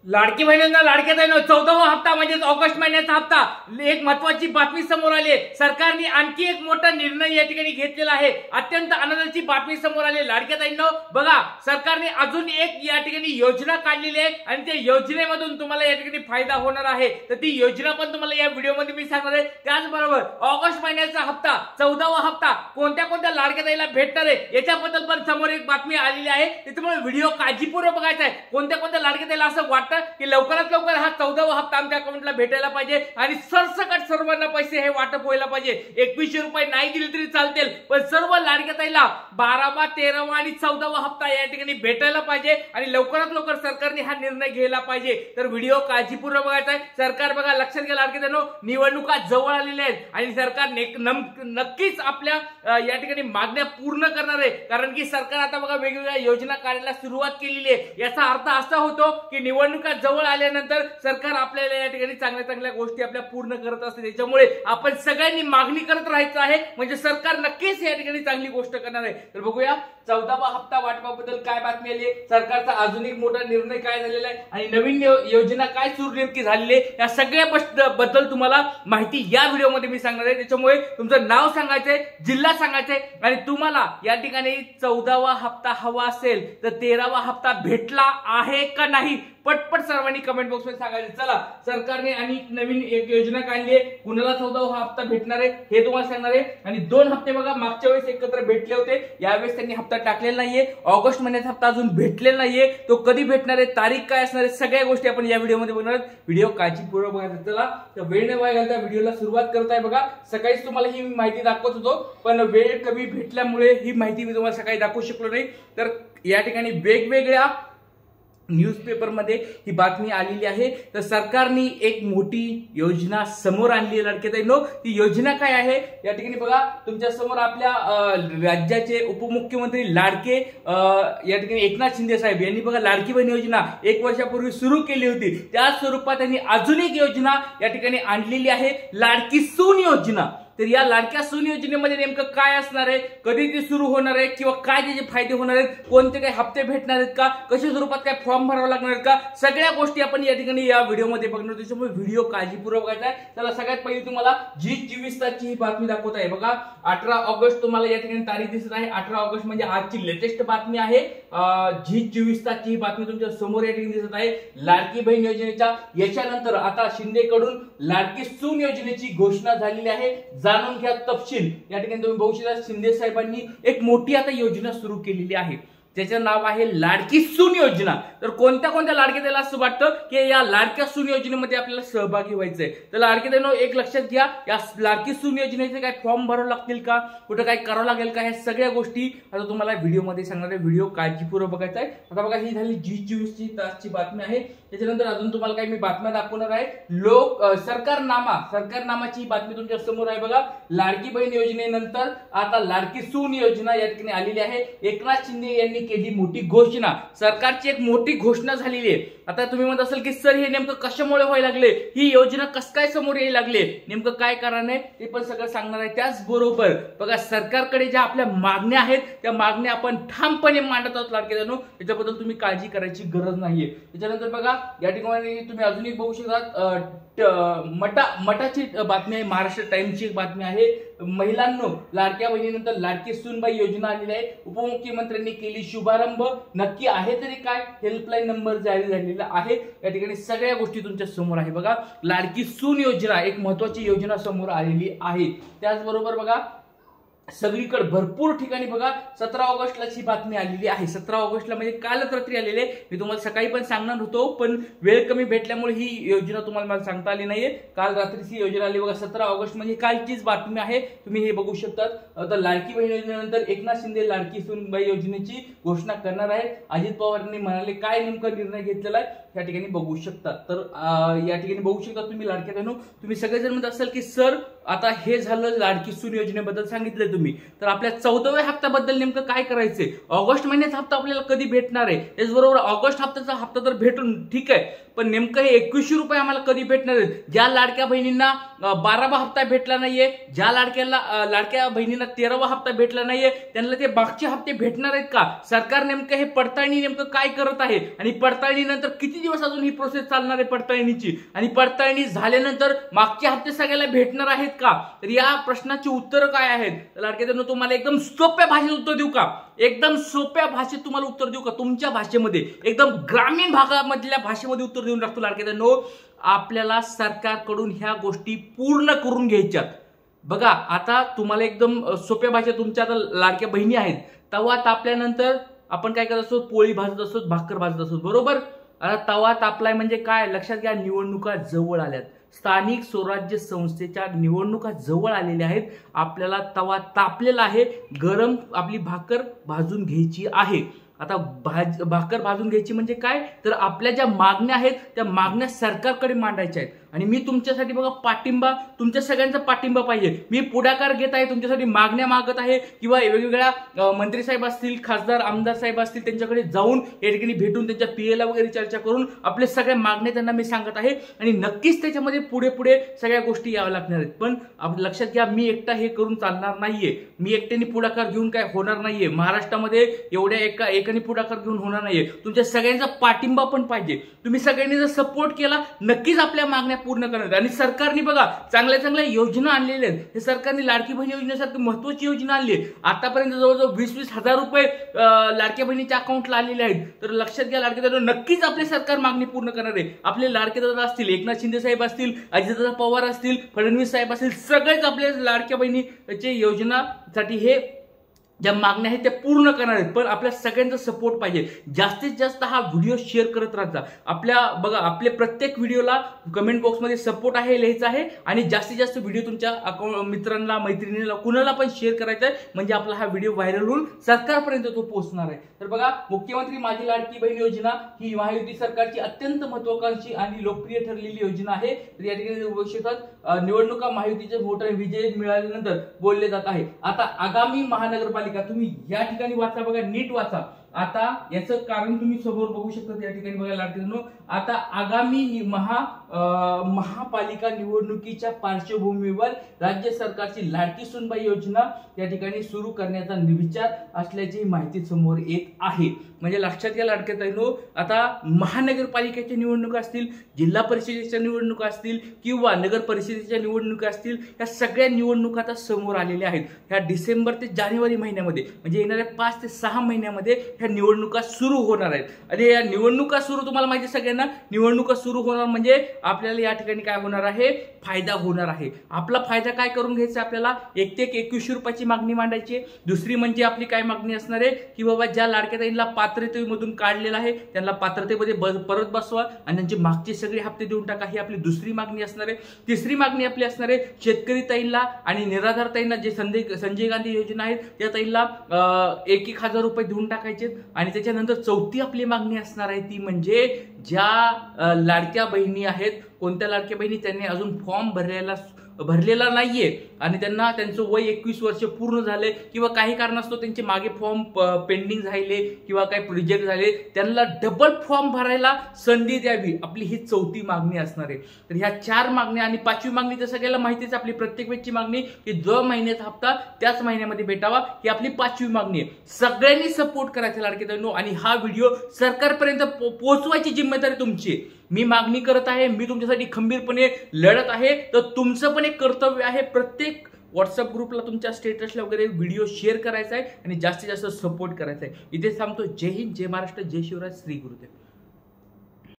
लाडकी बहिणींना लाडक्या बहिणी 14वा हप्ता म्हणजे ऑगस्ट महिन्याचा हप्ता। एक महत्त्वाची बातमी समोर आली आहे। सरकारने आणखी एक मोठा निर्णय या ठिकाणी घेतलेला आहे। अत्यंत आनंदाची बातमी समोर आली। लाडक्या बहिणींनो बघा, सरकारने अजून एक या ठिकाणी योजना काढलेली आहे आणि त्या योजनेमधून तुम्हाला या ठिकाणी फायदा होणार आहे। तर ती योजना पण तुम्हाला या व्हिडिओमध्ये मी सांगणार आहे। त्याचबरोबर ऑगस्ट महिन्याचा हप्ता 14वा हप्ता कोणत्या कोणत्या लाडक्या बहिणीला भेटणार आहे याच्याबद्दल पण समोर एक बातमी आलेली आहे। त्यामुळे व्हिडिओ काळजीपूर्वक बघायचा आहे। कोणत्या कोणत्या लाडक्या बहिणीला असं वाटतं की लवकरात लवकर हा 14वा हप्ता आमच्या अकाउंटला भेटायला पाहिजे आणि सरसकट सर्वांना पैसे हे वाटप व्हायला पाहिजे। 2100 रुपये नाही दिले तरी चालतील, पण सर्व लाडक्या ताईला 12वा 13वा आणि 14वा हप्ता या ठिकाणी भेटायला पाहिजे आणि लवकरात लवकर सरकारने हा निर्णय घ्यायला पाहिजे। तर व्हिडिओ काळजीपूर्वक बघायचा आहे। सरकार बघा, लक्षात घ्या लाडक्या ताईंनो, निवडणुका जवळ आलेल्या आहेत आणि सरकार नक्कीच आपल्या या ठिकाणी मागण्या पूर्ण करणार आहे। कारण की सरकार आता बघा वेगवेगळ्या योजना काढायला सुरुवात केलेली आहे। याचा अर्थ असा होतो की निवडणूक जवळ आल्यानंतर सरकार आपल्याला या ठिकाणी चांगल्या चांगल्या गोष्टी आपल्या पूर्ण करत असते। त्याच्यामुळे आपण सगळ्यांनी मागणी करत राहायचं आहे, म्हणजे सरकार नक्कीच या ठिकाणी चांगली गोष्ट करणार आहे। तर बघूया 14वा हप्ता वाटपाबद्दल काय बातमी आली आहे, सरकारचा अजून एक मोठा निर्णय काय झालेला आहे आणि नवीन योजना काय सुरू नेमकी झालेली आहे, या सगळ्या बद्दल तुम्हाला माहिती या व्हिडिओमध्ये मी सांगणार आहे। त्याच्यामुळे तुमचं नाव सांगायचंय, जिल्हा सांगायचंय आणि तुम्हाला या ठिकाणी 14वा हप्ता हवा असेल तर 13वा हप्ता भेटला आहे का नाही पटपट सर्वांनी कमेंट बॉक्स मध्ये सांगायचं। चला, सरकारने आणि नवीन एक योजना काढली आहे। कुणाला 14वा हप्ता भेटणार आहे हे तुम्हाला सांगणार आहे। आणि 2 हप्ते बघा मागच्या वेळेस एकत्र भेटले होते, यावेळेस त्यांनी हप्ता टाकलेला नाहीये। ऑगस्ट महिन्याचा हप्ता अजून भेटलेला नाहीये, तो कधी भेटणार आहे, तारीख काय असणार आहे, सगळ्या गोष्टी आपण या व्हिडिओमध्ये बघणार आहोत। व्हिडिओ काळजीपूर्वक बघायचा। चला, तर वेळ न वाया घालता व्हिडिओला सुरुवात करत आहे। बघा, सकाळीच तुम्हाला ही माहिती दाखवत होतो, पण वेळ कमी भेटल्यामुळे ही माहिती मी तुम्हाला सकाळी दाखवू शकलो नाही। तर या ठिकाणी वेगवेगळ्या न्यूजपेपर मध्ये ही बातमी आलेली आहे। तर सरकारने एक मोठी योजना समोर आणली आहे लाडक्या ताईंनो। ती योजना काय आहे या ठिकाणी बघा, तुमच्या समोर आपल्या राज्याचे उपमुख्यमंत्री लाडके या ठिकाणी एकनाथ शिंदे साहेब यांनी बघा लाडकी बहीण योजना 1 वर्षापूर्वी सुरू केली होती। त्या स्वरूपात त्यांनी अजून एक योजना या ठिकाणी आणलेली आहे, लाडकी सून योजना। तर या लाडक्या सून योजनेमध्ये नेमकं काय असणार आहे, कधी ती सुरू होणार आहे किंवा काय त्याचे फायदे होणार आहेत, कोणते काही हप्ते भेटणार आहेत का, कशा स्वरूपात काय फॉर्म भरावा लागणार आहेत का, सगळ्या गोष्टी आपण या ठिकाणी या व्हिडिओमध्ये बघणार। त्याच्यामुळे व्हिडिओ काळजीपूर्वक बघायचा आहे। चला, सगळ्यात पहिली तुम्हाला झी24 तासची ही बातमी दाखवत आहे। बघा, 18 ऑगस्ट तुम्हाला या ठिकाणी तारीख दिसत आहे। 18 ऑगस्ट म्हणजे आजची लेटेस्ट बातमी आहे। झी24 तासची ही बातमी तुमच्या समोर या ठिकाणी दिसत आहे। लाडकी बहीण योजनेच्या याच्यानंतर आता शिंदेकडून लाडकी सून योजनेची घोषणा झालेली आहे। जाणून घ्या तपशील। या ठिकाणी तुम्ही बघू शकता, शिंदे साहेबांनी एक मोठी आता योजना सुरू केलेली आहे, त्याचं नाव आहे लाडकी सून योजना। तर कोणत्या कोणत्या लाडक्या ताईला असं वाटतं की या लाडक्या सून योजनेमध्ये आपल्याला सहभागी व्हायचंय, तर लाडक्या ताईंनो एक लक्षात घ्या, या लाडकी सून योजनेचे काय फॉर्म भरावे लागतील का, कुठे काय करावं लागेल का, ह्या सगळ्या गोष्टी आता तुम्हाला व्हिडिओमध्ये सांगणार आहे। व्हिडिओ काळजीपूर्वक बघायचा आहे। आता बघा, ही झाली झी24 तासची बातमी आहे। त्याच्यानंतर अजून तुम्हाला काही मी बातम्या दाखवणार आहे। सरकारनामाची बातमी तुमच्या समोर आहे। बघा, लाडकी बहीण योजनेनंतर आता लाडकी सून योजना या ठिकाणी आलेली आहे। एकनाथ शिंदे यांनी केली मोठी घोषणा, सरकारची एक मोठी घोषणा झालेली आहे। आता तुम्ही म्हणत असाल की सर हे नेमकं कशामुळे व्हायला लागले, ही योजना कसं काय समोर यायला लागले, नेमकं काय कारण आहे ते पण सगळं सांगणार आहे। त्याचबरोबर बघा, सरकारकडे ज्या आपल्या मागण्या आहेत त्या मागण्या आपण ठामपणे मांडत आहोत लाडक्या ताईंनो, त्याच्याबद्दल तुम्ही काळजी करायची गरज नाहीये। त्याच्यानंतर बघा, या ठिकाणी तुम्ही अजून एक बघू शकता, मठाची बातमी आहे, महाराष्ट्र टाइम्सची एक बातमी आहे। महिलांनो, लाडक्या बहिणीनंतर लाडकी सूनबाई योजना आलेली आहे। उपमुख्यमंत्र्यांनी केली शुभारंभ, नक्की आहे तरी काय, हेल्पलाईन नंबर जारी झालेला आहे। या ठिकाणी सगळ्या गोष्टी तुमच्या समोर आहे। बघा, लाडकी सून योजना एक महत्त्वाची योजना समोर आलेली आहे। त्याचबरोबर बघा, सगळीकडे भरपूर ठिकाणी बघा 17 ऑगस्टला ही बातमी आलेली आहे। 17 ऑगस्टला म्हणजे कालच रात्री आलेली आहे। मी तुम्हाला सकाळी पण सांगणार होतो, पण वेळ कमी भेटल्यामुळे ही योजना तुम्हाला मला सांगता आली नाहीये। काल रात्रीची योजना आली बघा, 17 ऑगस्ट म्हणजे कालचीच बातमी आहे, तुम्ही हे बघू शकता। आता लाडकी बहीण योजनेनंतर एकनाथ शिंदे लाडकी सूनबाई योजनेची घोषणा करणार आहेत। अजित पवारांनी म्हणाले काय नेमका निर्णय घेतलेला आहे या ठिकाणी बघू शकता। तर या ठिकाणी बघू शकता तुम्ही लाडक्या बहिणींनो, तुम्ही सगळेजण म्हणत असाल की सर आता हे झालं लाडकी सून योजनेबद्दल सांगितलं तुम्ही, तर आपल्या 14व्या हप्त्याबद्दल नेमकं काय करायचंय, ऑगस्ट महिन्याचा हप्ता आपल्याला कधी भेटणार आहे, त्याचबरोबर ऑगस्ट हप्त्याचा हप्ता तर भेटून ठीक आहे, पण नेमकं हे 2100 रुपये आम्हाला कधी भेटणार आहेत? ज्या लाडक्या बहिणींना 12वा हप्ता भेटला नाहीये, ज्या लाडक्या बहिणींना 13वा हप्ता भेटला नाहीये, त्यांना ते मागचे हप्ते भेटणार आहेत का? सरकार नेमकं हे पडताळणी नेमकं काय करत आहे, आणि पडताळणीनंतर किती दिवस अजून ही प्रोसेस चालणार आहे पडताळणीची, आणि पडताळणी झाल्यानंतर मागचे हप्ते सगळ्याला भेटणार आहेत का? तर या प्रश्नाची उत्तर काय आहेत? लाडक्याचं तुम्हाला एकदम सोप्या भाषेत उत्तर देऊ का? एकदम सोप्या भाषेत तुम्हाला उत्तर देऊ का? तुमच्या भाषेमध्ये, एकदम ग्रामीण भागामधल्या भाषेमध्ये उत्तर देऊन टाकतो लाडक्याचं. आपल्याला सरकारकडून ह्या गोष्टी पूर्ण करून घ्यायच्यात. बघा, आता तुम्हाला एकदम सोप्या भाषेत, तुमच्या आता लाडक्या बहिणी आहेत, तवा तापल्यानंतर आपण काय करत असतो, पोळी भाजत असतो, भाकर भाजत असतो, बरोबर? आता तवा तापलाय म्हणजे काय? लक्षात घ्या, निवडणुका जवळ आल्यात, स्थानिक स्वराज्य संस्थेच्या निवडणुका जवळ आलेल्या आहेत. आपल्याला तवा तापलेला आहे, गरम आपली भाकर भाजून घ्यायची आहे. आता भाकर भाजून घ्यायची म्हणजे काय, तर आपल्या ज्या मागण्या आहेत त्या मागण्या सरकारकडे मांडायच्या आहेत. आणि मी तुमच्यासाठी बघा पाठिंबा, तुमच्या सगळ्यांचा पाठिंबा पाहिजे. मी पुढाकार घेत आहे, तुमच्यासाठी मागण्या मागत आहे, किंवा वेगवेगळ्या मंत्री साहेब असतील, खासदार आमदार साहेब असतील, त्यांच्याकडे जाऊन या ठिकाणी भेटून त्यांच्या पीएला वगैरे चर्चा करून आपल्या सगळ्या मागण्या त्यांना मी सांगत आहे. आणि नक्कीच त्याच्यामध्ये पुढे पुढे सगळ्या गोष्टी याव्या लागणार आहेत. पण लक्षात घ्या, मी एकटा हे करून चालणार नाहीये, मी एकट्याने पुढाकार घेऊन काय होणार नाहीये. महाराष्ट्रामध्ये एवढ्या एकाने पुढाकार घेऊन होणार नाहीये. तुमच्या सगळ्यांचा पाठिंबा पण पाहिजे. तुम्ही सगळ्यांनी जर सपोर्ट केला, नक्कीच आपल्या मागण्या पूर्ण करणार. आणि सरकारने बघा चांगल्या चांगल्या योजना आणलेल्या आहेत. हे सरकारने लाडकी बहीण योजनेसारखी महत्वाची योजना आणली आहे. आतापर्यंत जवळजवळ 20-20 हजार रुपये लाडक्या बहिणीच्या अकाउंटला आलेले आहेत. तर लक्षात घ्या, लाडके दादा नक्कीच आपले सरकार मागणी पूर्ण करणार आहे. आपले लाडके दादा असतील, एकनाथ शिंदे साहेब असतील, अजितदादा पवार असतील, फडणवीस साहेब असतील, सगळेच आपल्या लाडक्या बहिणीचे योजनासाठी हे ज्या मागण्या आहेत त्या पूर्ण करणार आहेत. पण आपल्या सगळ्यांचा सपोर्ट पाहिजे. जास्तीत जास्त हा व्हिडिओ शेअर करत राहा. बघा आपल्या प्रत्येक व्हिडिओला कमेंट बॉक्समध्ये सपोर्ट आहे लिहायचं आहे, आणि जास्तीत जास्त व्हिडिओ तुमच्या मित्रांना, मैत्रिणींना, कुणाला पण शेअर करायचा आहे, म्हणजे आपला हा व्हिडिओ व्हायरल होऊन सरकारपर्यंत तो पोहोचणार आहे. तर बघा, मुख्यमंत्री माझी लाडकी बहीण योजना ही महायुती सरकारची अत्यंत महत्वाकांक्षी आणि लोकप्रिय ठरलेली योजना आहे. तर या ठिकाणी निवडणुका महायुतीचे मोठा विजय मिळाल्यानंतर बोलले जात आहे. आता आगामी महानगरपालिका तुम्ही या ठिकाणी वाचा, बघा नीट वाचा. आता याचं कारण तुम्ही समोर बघू शकता या ठिकाणी बघा लाडक्यांनो. आता आगामी महापालिका निवडणुकीच्या पार्श्वभूमीवर राज्य सरकारची लाडकी सूनबाई योजना या ठिकाणी सुरू करण्याचा विचार असल्याची माहिती समोर येत आहे. म्हणजे लक्षात घ्या लाडक्यांनो, आता महानगरपालिकेच्या निवडणुका असतील, जिल्हा परिषदेच्या निवडणुका असतील, किंवा नगर परिषदेच्या निवडणुका असतील, या सगळ्या निवडणुका आता समोर आलेल्या आहेत. ह्या डिसेंबर ते जानेवारी महिन्यामध्ये, म्हणजे येणाऱ्या 5 ते 6 महिन्यामध्ये ह्या निवडणुका सुरू होणार आहेत. आणि या निवडणुका सुरू, तुम्हाला माहिती सगळ्यांना, निवडणुका सुरू होणार म्हणजे आपल्याला या ठिकाणी काय होणार आहे, फायदा होणार आहे. आपला फायदा काय करून घ्यायचा, आपल्याला 2100 रुपयाची मागणी मांडायची. दुसरी म्हणजे आपली काय मागणी असणार आहे, की बाबा ज्या लाडक्या ताईंना पात्रतेमधून काढलेला आहे त्यांना पात्रतेमध्ये परत बसवा आणि त्यांचे मागचे सगळे हप्ते देऊन टाका, ही आपली दुसरी मागणी असणार आहे. तिसरी मागणी आपली असणार आहे, शेतकरी ताईंना आणि निराधार ताईंना जे संजय गांधी योजना आहे त्या ताईंना 1,000 रुपये देऊन टाकायचे. आणि त्याच्यानंतर चौथी आपली मागणी असणार आहे ती म्हणजे ज्या लाडक्या बहिणी आहेत, कोणत्या लाडक्या बहिणी त्यांनी अजून फॉर्म भरलेला नाहीये आणि त्यांचं वय 21 वर्ष पूर्ण झाले, किंवा काही कारणास्तव त्यांचे मागे फॉर्म पेंडिंग झाले किंवा काही रिजेक्ट झाले, त्यांना डबल फॉर्म भरायला संधी द्यावी, आपली ही चौथी मागणी असणार आहे. तर ह्या 4 मागण्या. आणि 5वी मागणी तर सगळ्याला माहितीच, आपली प्रत्येक वेळची मागणी की जो महिन्याचा हप्ता त्याच महिन्यामध्ये भेटावा, ही आपली 5वी मागणी आहे. सगळ्यांनी सपोर्ट करायचा लाडकेदारांनो, आणि हा व्हिडिओ सरकारपर्यंत पोहोचवायची जिम्मेदारी तुमची आहे. मी मागणी करत आहे, मी तुमच्यासाठी खंबीरपणे लढत आहे, तर तुमचं पण एक कर्तव्य आहे, प्रत्येक व्हॉट्सअप ग्रुपला, तुमच्या स्टेटसला वगैरे व्हिडिओ शेअर करायचा आहे आणि जास्तीत जास्त सपोर्ट करायचा आहे. इथे सांगतो, जय हिंद, जय महाराष्ट्र, जय शिवराज, श्री गुरुदेव.